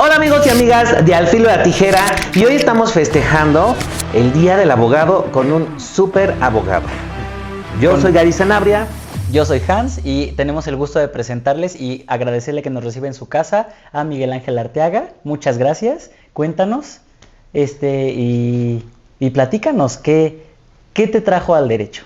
Hola amigos y amigas de Al Filo de la Tijera, y hoy estamos festejando el Día del Abogado con un súper abogado. Yo soy Gary Sanabria. Yo soy Hans y tenemos el gusto de presentarles y agradecerle que nos reciba en su casa a Miguel Ángel Arteaga. Muchas gracias. Cuéntanos y platícanos qué te trajo al derecho.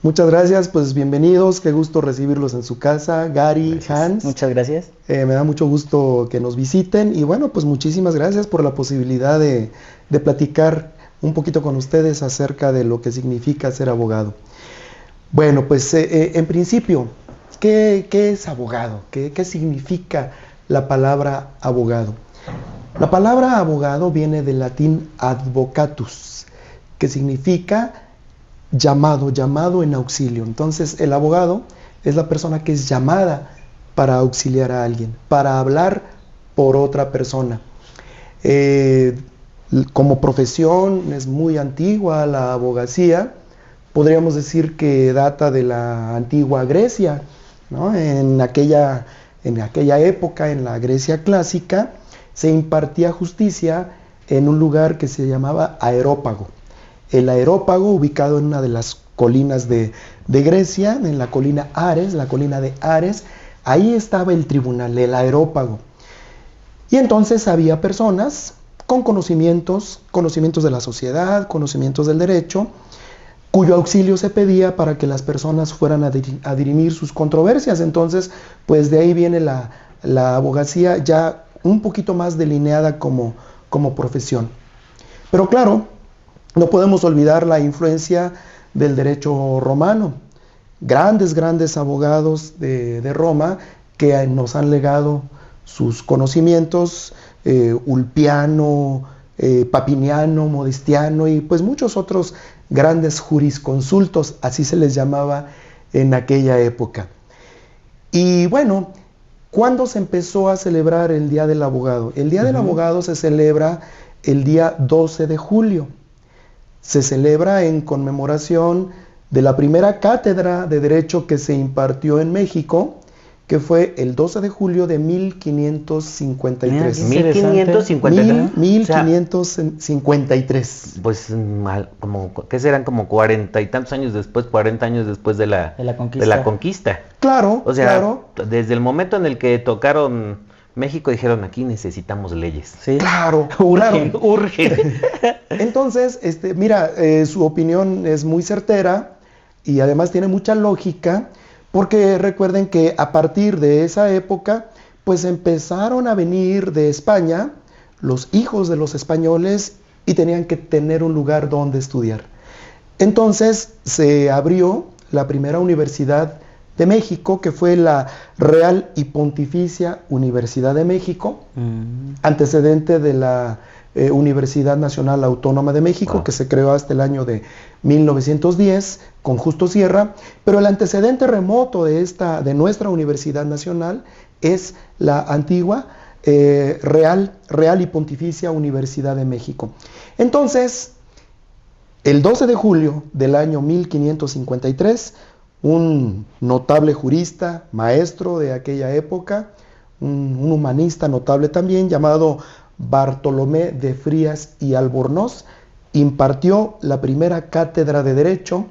Muchas gracias, pues bienvenidos, qué gusto recibirlos en su casa, Gary, Gracias. Hans. Muchas gracias. Me da mucho gusto que nos visiten y bueno, pues muchísimas gracias por la posibilidad de platicar un poquito con ustedes acerca de lo que significa ser abogado. Bueno, pues en principio, ¿qué es abogado? ¿Qué significa la palabra abogado? La palabra abogado viene del latín advocatus, que significa llamado en auxilio. Entonces, el abogado es la persona que es llamada para auxiliar a alguien, para hablar por otra persona. Como profesión es muy antigua la abogacía. Podríamos decir que data de la antigua Grecia, ¿no? En aquella época, en la Grecia clásica, se impartía justicia en un lugar que se llamaba Areópago. El Areópago, ubicado en una de las colinas de Grecia, en la colina Ares, la colina de Ares, ahí estaba el tribunal, el Areópago. Y entonces había personas con conocimientos de la sociedad, conocimientos del derecho, cuyo auxilio se pedía para que las personas fueran a dirimir sus controversias. Entonces, pues de ahí viene la abogacía ya un poquito más delineada como profesión. Pero claro, no podemos olvidar la influencia del derecho romano. Grandes abogados de Roma que nos han legado sus conocimientos, Ulpiano, Papiniano, Modistiano y pues muchos otros grandes jurisconsultos, así se les llamaba en aquella época. Y bueno, ¿cuándo se empezó a celebrar el Día del Abogado? El Día del Abogado se celebra el día 12 de julio. Se celebra en conmemoración de la primera cátedra de Derecho que se impartió en México, que fue el 12 de julio de 1553. 1553. 1553. Pues como, ¿qué serán? Como 40 y tantos años después, 40 años después de la conquista. Claro, o sea, claro. Desde el momento en el que tocaron México, dijeron, aquí necesitamos leyes. ¿Sí? Claro, urgen. Entonces, mira, su opinión es muy certera y además tiene mucha lógica, porque recuerden que a partir de esa época, pues empezaron a venir de España los hijos de los españoles y tenían que tener un lugar donde estudiar. Entonces se abrió la primera universidad de México, que fue la Real y Pontificia Universidad de México, antecedente de la Universidad Nacional Autónoma de México, que se creó hasta el año de 1910 con Justo Sierra, pero el antecedente remoto de nuestra Universidad Nacional es la antigua Real y Pontificia Universidad de México. Entonces, el 12 de julio del año 1553, un notable jurista, maestro de aquella época, un humanista notable también, llamado Bartolomé de Frías y Albornoz, impartió la primera cátedra de Derecho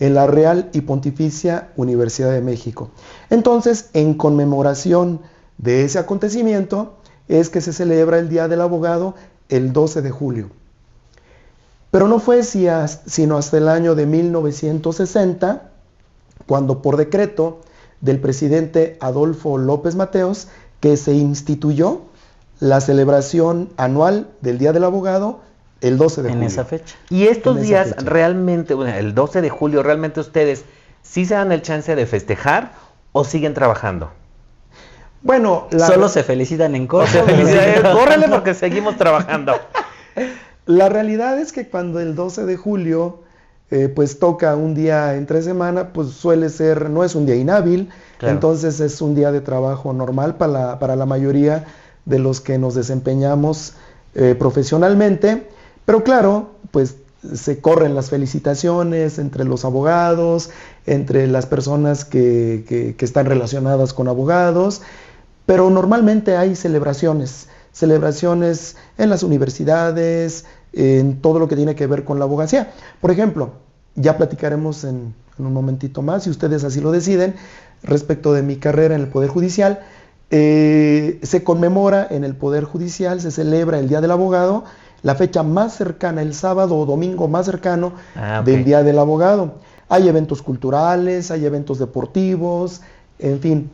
en la Real y Pontificia Universidad de México. Entonces, en conmemoración de ese acontecimiento, es que se celebra el Día del Abogado el 12 de julio. Pero no fue sino hasta el año de 1960, cuando por decreto del presidente Adolfo López Mateos, que se instituyó la celebración anual del Día del Abogado el 12 de julio. En esa fecha. Y estos días realmente, bueno, el 12 de julio, realmente ustedes sí se dan el chance de festejar o siguen trabajando. Bueno, solo se felicitan en corto. Córrele porque seguimos trabajando. La realidad es que cuando el 12 de julio pues toca un día entre semana, pues suele ser, no es un día inhábil, claro. Entonces es un día de trabajo normal para la mayoría de los que nos desempeñamos profesionalmente, pero claro, pues se corren las felicitaciones entre los abogados, entre las personas que están relacionadas con abogados, pero normalmente hay celebraciones celebraciones en las universidades, en todo lo que tiene que ver con la abogacía. Por ejemplo, ya platicaremos en un momentito más, si ustedes así lo deciden, respecto de mi carrera en el Poder Judicial. Se conmemora en el Poder Judicial, se celebra el Día del Abogado, la fecha más cercana, el sábado o domingo más cercano del Día del Abogado. Hay eventos culturales, hay eventos deportivos, en fin.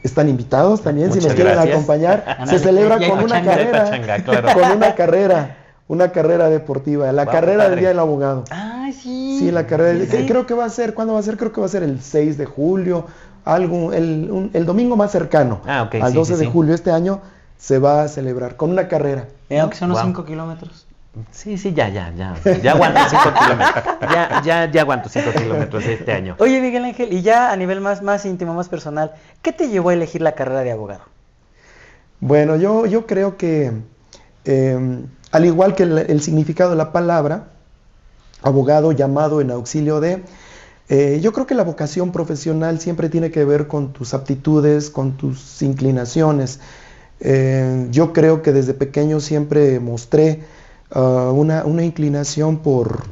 Están invitados también, si nos quieren acompañar. Se celebra con una carrera deportiva, la carrera del Día del Abogado. Ah, sí. Sí, la carrera. Creo que va a ser, ¿cuándo va a ser? Creo que va a ser el 6 de julio, el domingo más cercano. Al 12 de julio este año se va a celebrar con una carrera. Aunque son unos 5 kilómetros. Sí, ya aguanto 5 kilómetros. Ya aguanto 5 kilómetros este año. Oye, Miguel Ángel, y ya a nivel más íntimo, más personal, ¿qué te llevó a elegir la carrera de abogado? Bueno, yo creo que, al igual que el significado de la palabra, abogado, llamado en auxilio de, yo creo que la vocación profesional siempre tiene que ver con tus aptitudes, con tus inclinaciones. Yo creo que desde pequeño siempre mostré una inclinación por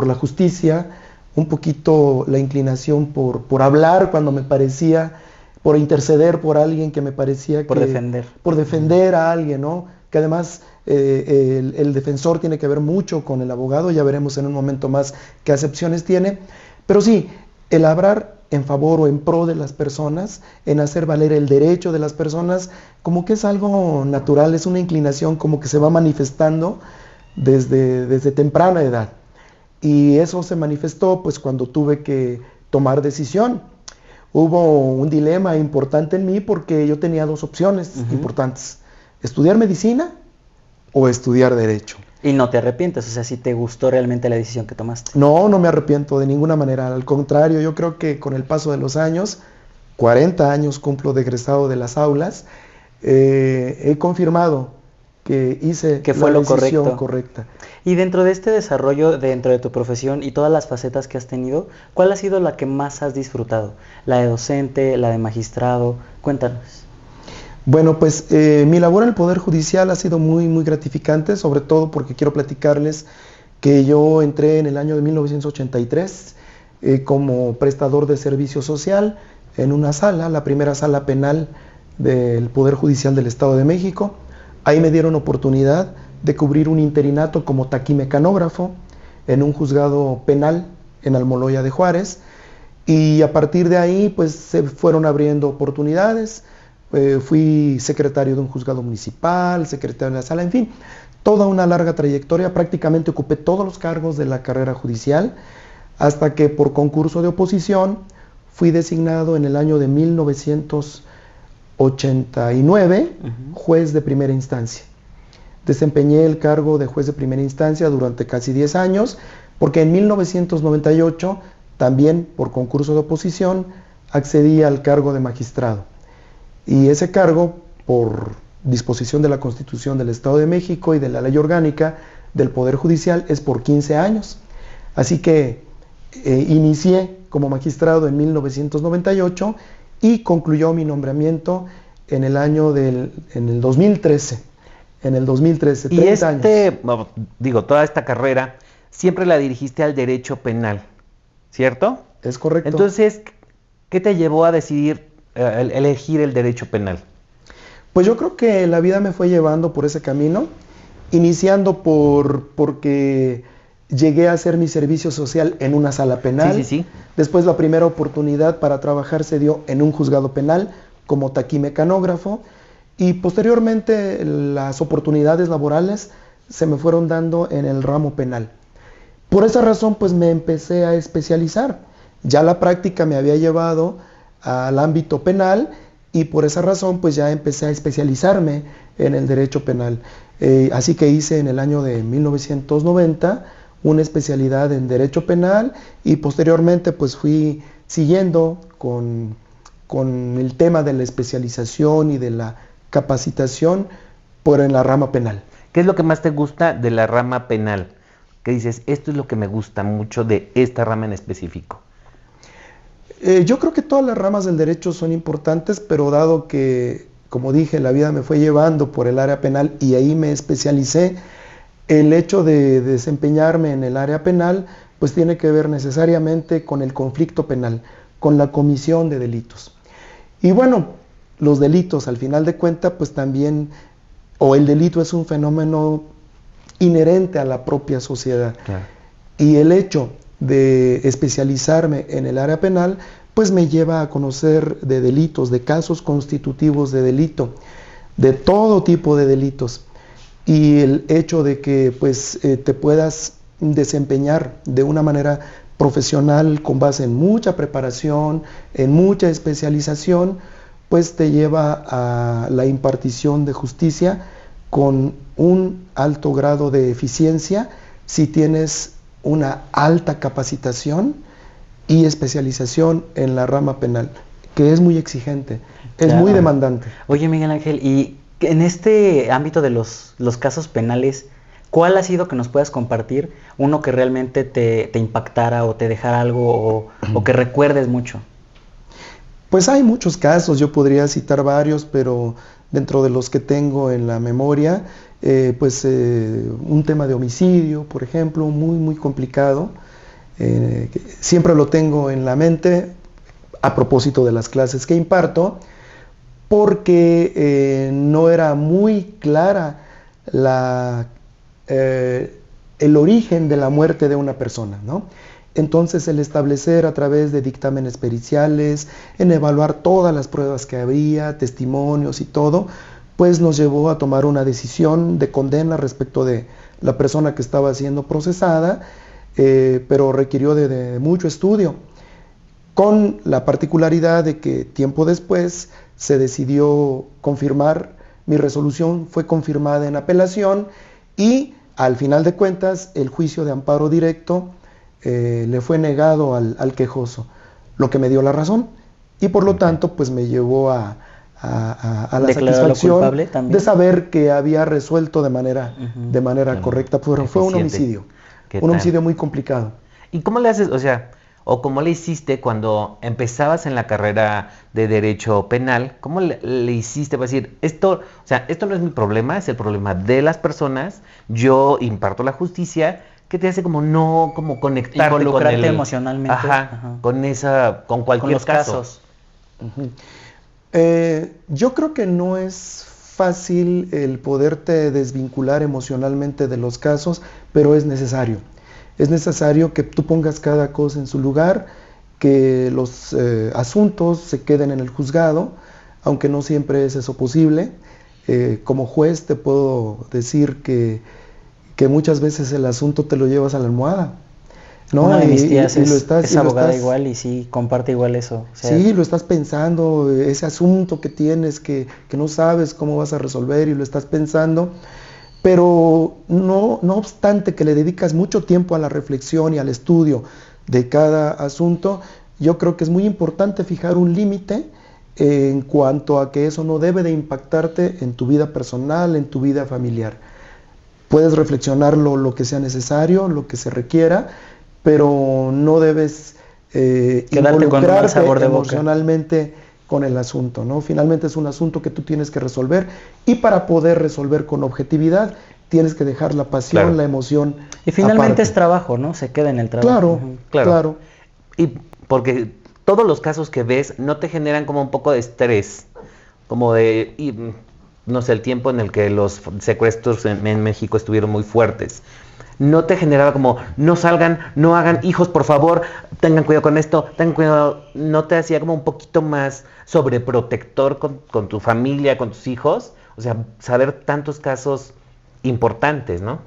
la justicia, un poquito la inclinación por hablar cuando me parecía, por interceder por alguien que me parecía por defender. Por defender a alguien, ¿no? Que además el defensor tiene que ver mucho con el abogado, ya veremos en un momento más qué acepciones tiene, pero sí, el hablar en favor o en pro de las personas, en hacer valer el derecho de las personas, como que es algo natural, es una inclinación como que se va manifestando desde temprana edad. Y eso se manifestó pues cuando tuve que tomar decisión. Hubo un dilema importante en mí porque yo tenía dos opciones importantes: estudiar medicina o estudiar derecho. Y no te arrepientes, o sea, si te gustó realmente la decisión que tomaste. No me arrepiento de ninguna manera, al contrario, yo creo que con el paso de los años, 40 años cumplo de egresado de las aulas, he confirmado que hice que fue la lo decisión correcta. Y dentro de este desarrollo, dentro de tu profesión y todas las facetas que has tenido, ¿cuál ha sido la que más has disfrutado? ¿La de docente, la de magistrado? Cuéntanos. Bueno, pues mi labor en el Poder Judicial ha sido muy, muy gratificante, sobre todo porque quiero platicarles que yo entré en el año de 1983 como prestador de servicio social en una sala, la primera sala penal del Poder Judicial del Estado de México. Ahí me dieron oportunidad de cubrir un interinato como taquimecanógrafo en un juzgado penal en Almoloya de Juárez, y a partir de ahí pues se fueron abriendo oportunidades. Fui secretario de un juzgado municipal, secretario de la sala, en fin, toda una larga trayectoria. Prácticamente ocupé todos los cargos de la carrera judicial, hasta que por concurso de oposición fui designado en el año de 1989 juez de primera instancia. Desempeñé el cargo de juez de primera instancia durante casi 10 años, porque en 1998, también por concurso de oposición, accedí al cargo de magistrado. Y ese cargo, por disposición de la Constitución del Estado de México y de la Ley Orgánica del Poder Judicial, es por 15 años. Así que inicié como magistrado en 1998 y concluyó mi nombramiento en el año en el 2013. En el 2013, 30 años. Toda esta carrera siempre la dirigiste al derecho penal, ¿cierto? Es correcto. Entonces, ¿qué te llevó a decidir elegir el derecho penal? Pues yo creo que la vida me fue llevando por ese camino, iniciando porque llegué a hacer mi servicio social en una sala penal. Sí. Después la primera oportunidad para trabajar se dio en un juzgado penal como taquimecanógrafo, y posteriormente las oportunidades laborales se me fueron dando en el ramo penal. Por esa razón pues me empecé a especializar. Ya la práctica me había llevado al ámbito penal, y por esa razón pues ya empecé a especializarme en el derecho penal. Así que hice en el año de 1990 una especialidad en derecho penal, y posteriormente pues fui siguiendo con el tema de la especialización y de la capacitación en la rama penal. ¿Qué es lo que más te gusta de la rama penal? ¿Qué dices? Esto es lo que me gusta mucho de esta rama en específico. Yo creo que todas las ramas del derecho son importantes, pero dado que como dije, la vida me fue llevando por el área penal y ahí me especialicé. El hecho de desempeñarme en el área penal, pues tiene que ver necesariamente con el conflicto penal, con la comisión de delitos. Y bueno, los delitos, al final de cuentas, pues también, o el delito es un fenómeno inherente a la propia sociedad. Claro. Y el hecho de especializarme en el área penal, pues me lleva a conocer de delitos, de casos constitutivos de delito, de todo tipo de delitos. Y el hecho de que pues te puedas desempeñar de una manera profesional con base en mucha preparación, en mucha especialización, pues te lleva a la impartición de justicia con un alto grado de eficiencia si tienes una alta capacitación y especialización en la rama penal, que es muy exigente, es Claro. muy demandante. Oye, Miguel Ángel, y en este ámbito de los casos penales, ¿cuál ha sido que nos puedas compartir uno que realmente te impactara o te dejara algo o que recuerdes mucho? Pues hay muchos casos, yo podría citar varios, pero dentro de los que tengo en la memoria, un tema de homicidio, por ejemplo, muy complicado, que siempre lo tengo en la mente a propósito de las clases que imparto, porque no era muy clara el origen de la muerte de una persona, ¿no? Entonces el establecer a través de dictámenes periciales, en evaluar todas las pruebas que había, testimonios y todo, pues nos llevó a tomar una decisión de condena respecto de la persona que estaba siendo procesada, pero requirió de mucho estudio, con la particularidad de que tiempo después se decidió confirmar, mi resolución fue confirmada en apelación y al final de cuentas el juicio de amparo directo le fue negado al quejoso, lo que me dio la razón y por lo tanto pues me llevó a la satisfacción de saber que había resuelto de manera correcta, pero fue un homicidio muy complicado. ¿Y cómo le haces, o sea, o cómo le hiciste cuando empezabas en la carrera de Derecho Penal? ¿Cómo le hiciste para decir, esto no es mi problema, es el problema de las personas, yo imparto la justicia? ¿Qué te hace como conectarte involucrarte con emocionalmente? Con cualquier con los caso? casos. Yo creo que no es fácil el poderte desvincular emocionalmente de los casos, pero es necesario. Es necesario que tú pongas cada cosa en su lugar, que los asuntos se queden en el juzgado, aunque no siempre es eso posible. Como juez te puedo decir que muchas veces el asunto te lo llevas a la almohada, ¿no? Una de mis tías es abogada estás, igual y sí, comparte igual eso. O sea, sí, lo estás pensando, ese asunto que tienes que no sabes cómo vas a resolver y lo estás pensando, pero no obstante que le dedicas mucho tiempo a la reflexión y al estudio de cada asunto, yo creo que es muy importante fijar un límite en cuanto a que eso no debe de impactarte en tu vida personal, en tu vida familiar. Puedes reflexionar lo que sea necesario, lo que se requiera, pero no debes quedarte con un mal sabor de boca emocionalmente con el asunto, ¿no? Finalmente es un asunto que tú tienes que resolver y para poder resolver con objetividad tienes que dejar la pasión, Claro. la emoción y finalmente aparte. es trabajo, ¿no? Se queda en el trabajo. Claro. Y porque todos los casos que ves no te generan como un poco de estrés, como de, no sé, el tiempo en el que los secuestros en México estuvieron muy fuertes. No te generaba como, no salgan, no hagan, hijos, por favor, tengan cuidado con esto, tengan cuidado. No te hacía como un poquito más sobreprotector con tu familia, con tus hijos. O sea, saber tantos casos importantes, ¿no?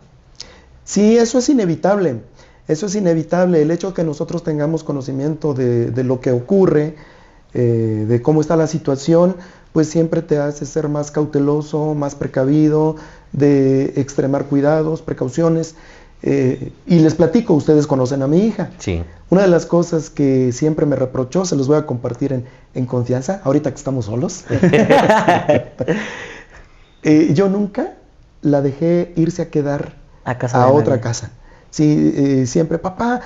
Sí, eso es inevitable. Eso es inevitable. El hecho de que nosotros tengamos conocimiento de lo que ocurre, de cómo está la situación, pues siempre te hace ser más cauteloso, más precavido, de extremar cuidados, precauciones. Y les platico, ustedes conocen a mi hija. Sí. Una de las cosas que siempre me reprochó, se los voy a compartir en confianza, ahorita que estamos solos. Yo nunca la dejé irse a quedar A casa a de otra nadie. casa. Si siempre, papá,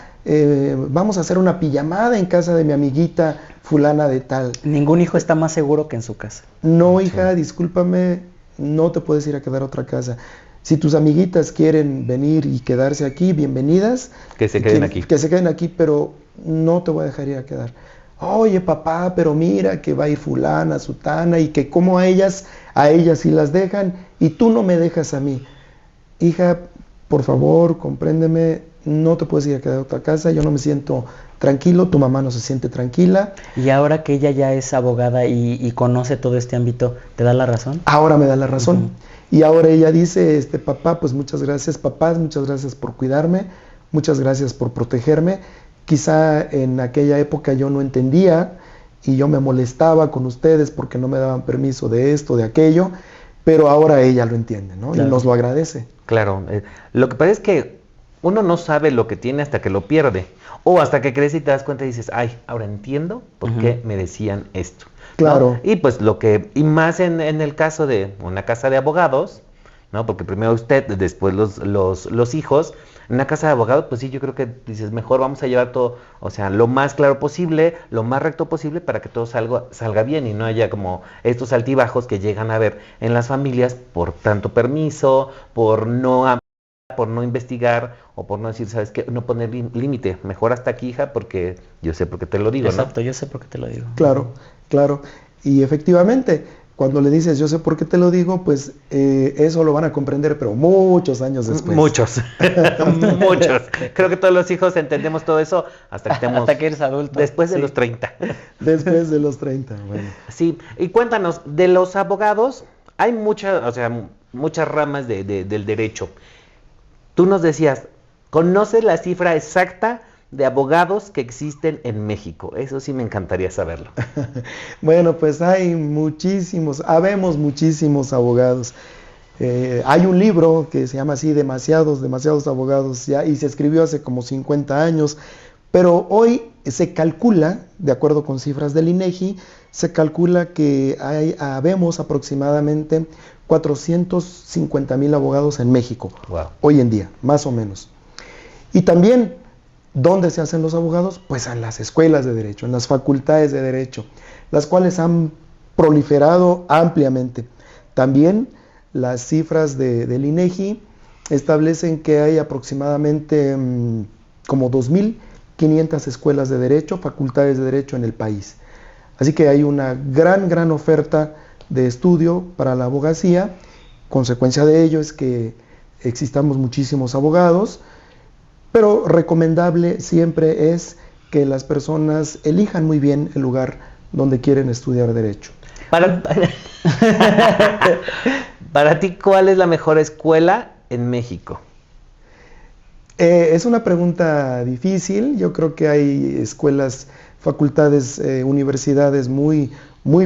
vamos a hacer una pijamada en casa de mi amiguita fulana de tal. Ningún hijo está más seguro que en su casa. No, hija, discúlpame, no te puedes ir a quedar a otra casa. Si tus amiguitas quieren venir y quedarse aquí, bienvenidas. Que se queden aquí. Que se queden aquí, pero no te voy a dejar ir a quedar. Oye, papá, pero mira que va a ir fulana, sutana, y que como a ellas sí las dejan, y tú no me dejas a mí. Hija, por favor, compréndeme, no te puedes ir a quedar a otra casa, yo no me siento tranquilo, tu mamá no se siente tranquila. Y ahora que ella ya es abogada y conoce todo este ámbito, ¿te da la razón? Ahora me da la razón. Y ahora ella dice, papá, pues muchas gracias, papás, muchas gracias por cuidarme, muchas gracias por protegerme. Quizá en aquella época yo no entendía y yo me molestaba con ustedes porque no me daban permiso de esto, de aquello, pero ahora ella lo entiende, ¿no? Claro. Y nos lo agradece. Claro, lo que pasa es que uno no sabe lo que tiene hasta que lo pierde, o hasta que crece y te das cuenta y dices, ay, ahora entiendo por qué me decían esto. Claro. ¿No? Y pues y más en el caso de una casa de abogados, ¿no? Porque primero usted, después los hijos. En una casa de abogados, pues sí, yo creo que dices, mejor vamos a llevar todo, o sea, lo más claro posible, lo más recto posible para que todo salga bien y no haya como estos altibajos que llegan a haber en las familias por tanto permiso, por no investigar o por no decir, ¿sabes qué? No poner límite, mejor hasta aquí, hija, porque yo sé por qué te lo digo, Exacto, ¿no? yo sé por qué te lo digo. Claro, claro. Y efectivamente, cuando le dices, yo sé por qué te lo digo, pues eso lo van a comprender, pero muchos años después. Muchos, muchos. Creo que todos los hijos entendemos todo eso hasta que eres adulto. Después de los 30. Después de los 30, bueno. Sí, y cuéntanos, de los abogados, hay muchas ramas del derecho. Tú nos decías, ¿conoces la cifra exacta de abogados que existen en México? Eso sí me encantaría saberlo. Bueno, pues habemos muchísimos abogados. Hay un libro que se llama así, demasiados abogados, ya, y se escribió hace como 50 años, pero hoy se calcula, de acuerdo con cifras del INEGI, se calcula que habemos aproximadamente 450,000 abogados en México, Wow. Hoy en día, más o menos. Y también, ¿dónde se hacen los abogados? Pues en las escuelas de derecho, en las facultades de derecho, las cuales han proliferado ampliamente. También las cifras del INEGI establecen que hay aproximadamente como 2,500 escuelas de derecho, facultades de derecho en el país. Así que hay una gran oferta de estudio para la abogacía. Consecuencia de ello es que existamos muchísimos abogados, pero recomendable siempre es que las personas elijan muy bien el lugar donde quieren estudiar derecho. Para ti, ¿cuál es la mejor escuela en México? Es una pregunta difícil. Yo creo que hay escuelas, facultades, universidades muy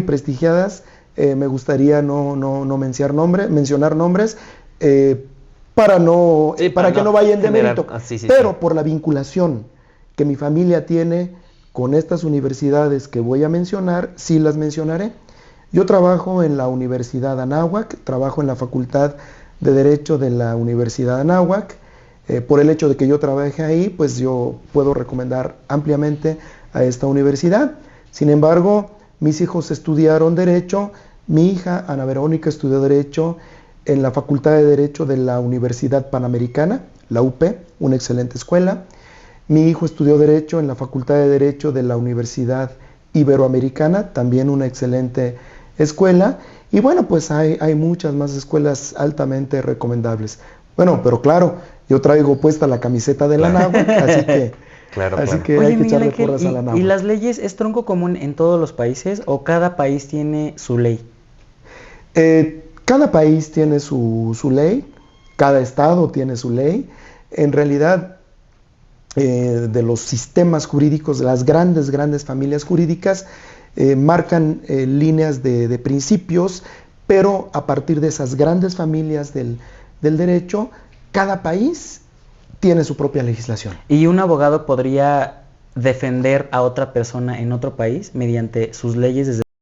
prestigiadas. Me gustaría no mencionar nombres para que no vaya en demérito. Pero por la vinculación que mi familia tiene con estas universidades que voy a mencionar, sí las mencionaré. Yo trabajo en la Universidad Anáhuac, trabajo en la Facultad de Derecho de la Universidad Anáhuac. Por el hecho de que yo trabaje ahí, pues yo puedo recomendar ampliamente a esta universidad. Sin embargo, mis hijos estudiaron Derecho. Mi hija, Ana Verónica, estudió Derecho en la Facultad de Derecho de la Universidad Panamericana, la UP, una excelente escuela. Mi hijo estudió Derecho en la Facultad de Derecho de la Universidad Iberoamericana, también una excelente escuela. Y bueno, pues hay muchas más escuelas altamente recomendables. Bueno, pero claro, yo traigo puesta la camiseta de la Anáhuac, así que... Claro. Que Oye, hay que echarle Miguel Ángel, porras a la Anáhuac. ¿y las leyes es tronco común en todos los países o cada país tiene su ley? Cada país tiene su ley, cada estado tiene su ley. En realidad, de los sistemas jurídicos, de las grandes familias jurídicas, marcan líneas de principios, pero a partir de esas grandes familias del derecho, cada país tiene su propia legislación. ¿Y un abogado podría defender a otra persona en otro país mediante sus leyes